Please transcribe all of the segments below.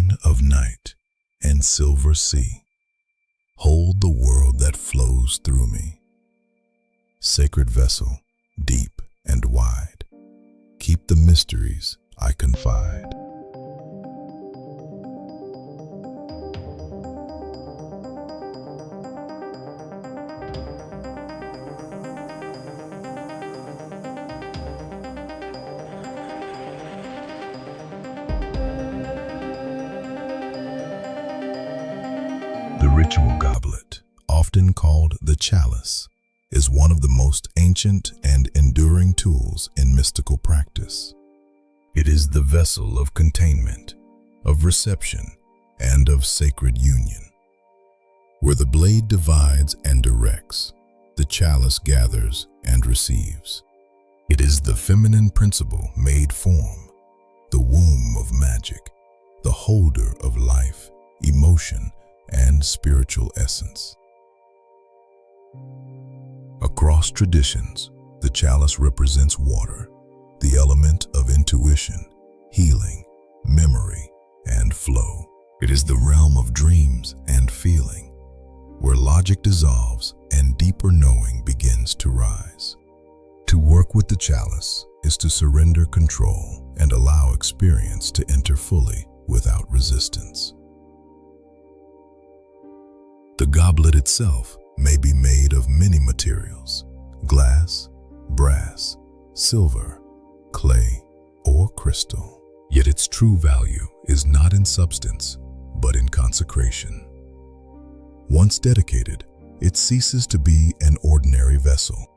wine of night and silver sea, hold the world that flows through me. Sacred vessel, deep and wide, keep the mysteries I confide. The ritual goblet, often called the chalice, is one of the most ancient and enduring tools in mystical practice. It is the vessel of containment, of reception, and of sacred union. Where the blade divides and directs, the chalice gathers and receives. It is the feminine principle made form, the womb of magic, the holder of life, emotion, and spiritual essence. Across traditions, the chalice represents water, the element of intuition, healing, memory, and flow. It is the realm of dreams and feeling, where logic dissolves and deeper knowing begins to rise. To work with the chalice is to surrender control and allow experience to enter fully without resistance. The goblet itself may be made of many materials: glass, brass, silver, clay, or crystal. Yet its true value is not in substance, but in consecration. Once dedicated, it ceases to be an ordinary vessel.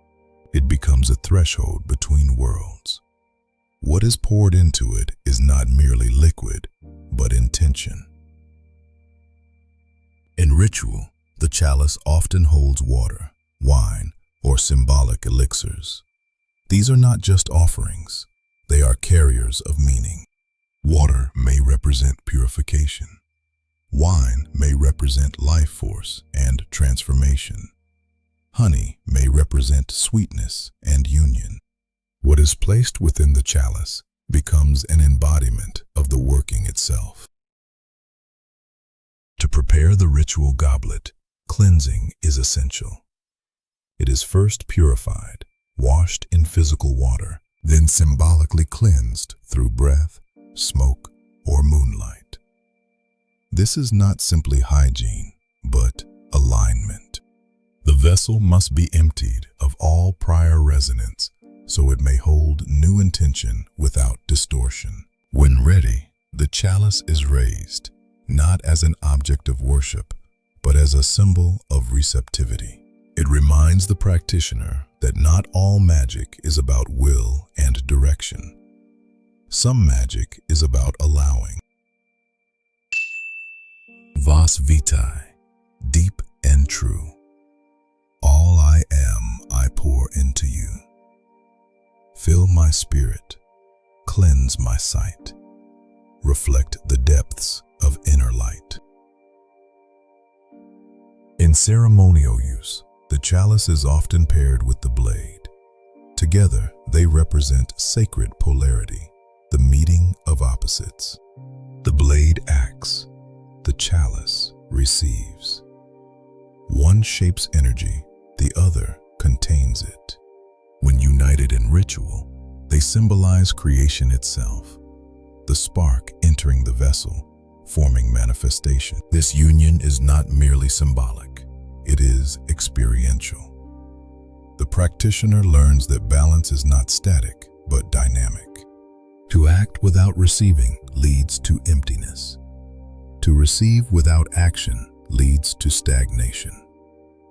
It becomes a threshold between worlds. What is poured into it is not merely liquid, but intention. In ritual, the chalice often holds water, wine, or symbolic elixirs. These are not just offerings, they are carriers of meaning. Water may represent purification. Wine may represent life force and transformation. Honey may represent sweetness and union. What is placed within the chalice becomes an embodiment of the working itself. To prepare the ritual goblet, cleansing is essential. It is first purified, washed in physical water, then symbolically cleansed through breath, smoke, or moonlight. This is not simply hygiene, but alignment. The vessel must be emptied of all prior resonance so it may hold new intention without distortion. When ready, the chalice is raised, not as an object of worship, but as a symbol of receptivity. It reminds the practitioner that not all magic is about will and direction. Some magic is about allowing. Vas vitae, deep and true. All I am, I pour into you. Fill my spirit, cleanse my sight, reflect the depths of inner light. In ceremonial use, the chalice is often paired with the blade. Together, they represent sacred polarity, the meeting of opposites. The blade acts, the chalice receives. One shapes energy, the other contains it. When united in ritual, they symbolize creation itself, the spark entering the vessel, forming manifestation. This union is not merely symbolic, it is experiential. The practitioner learns that balance is not static, but dynamic. To act without receiving leads to emptiness. To receive without action leads to stagnation.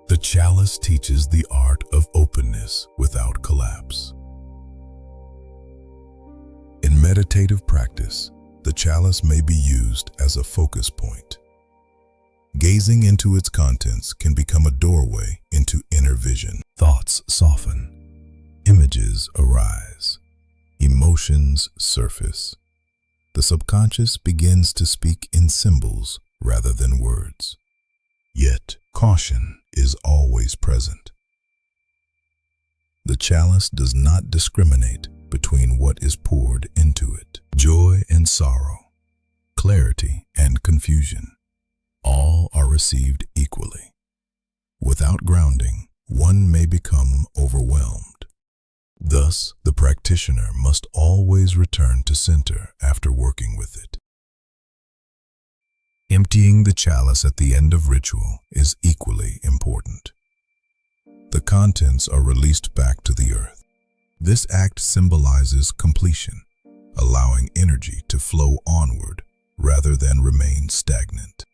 The chalice teaches the art of openness without collapse. In meditative practice, the chalice may be used as a focus point. Gazing into its contents can become a doorway into inner vision. Thoughts soften, images arise, emotions surface. The subconscious begins to speak in symbols rather than words. Yet, caution is always present. The chalice does not discriminate between what is poured into it. Joy and sorrow, clarity and confusion. All are received equally. Without grounding, one may become overwhelmed. Thus, the practitioner must always return to center after working with it. Emptying the chalice at the end of ritual is equally important. The contents are released back to the earth. This act symbolizes completion, allowing energy to flow onward rather than remain stagnant.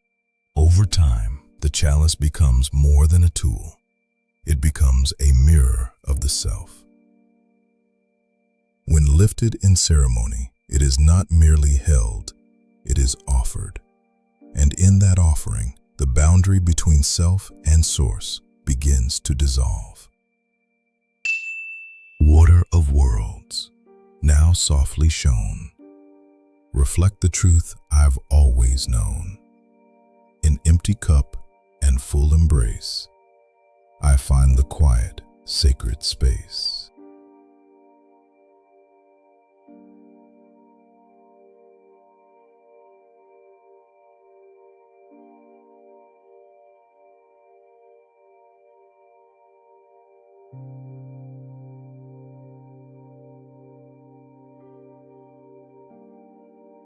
Over time, the chalice becomes more than a tool. It becomes a mirror of the self. When lifted in ceremony, it is not merely held, it is offered. And in that offering, the boundary between self and source begins to dissolve. Water of worlds, now softly shown, reflect the truth I've always known. In empty cup and full embrace, I find the quiet, sacred space.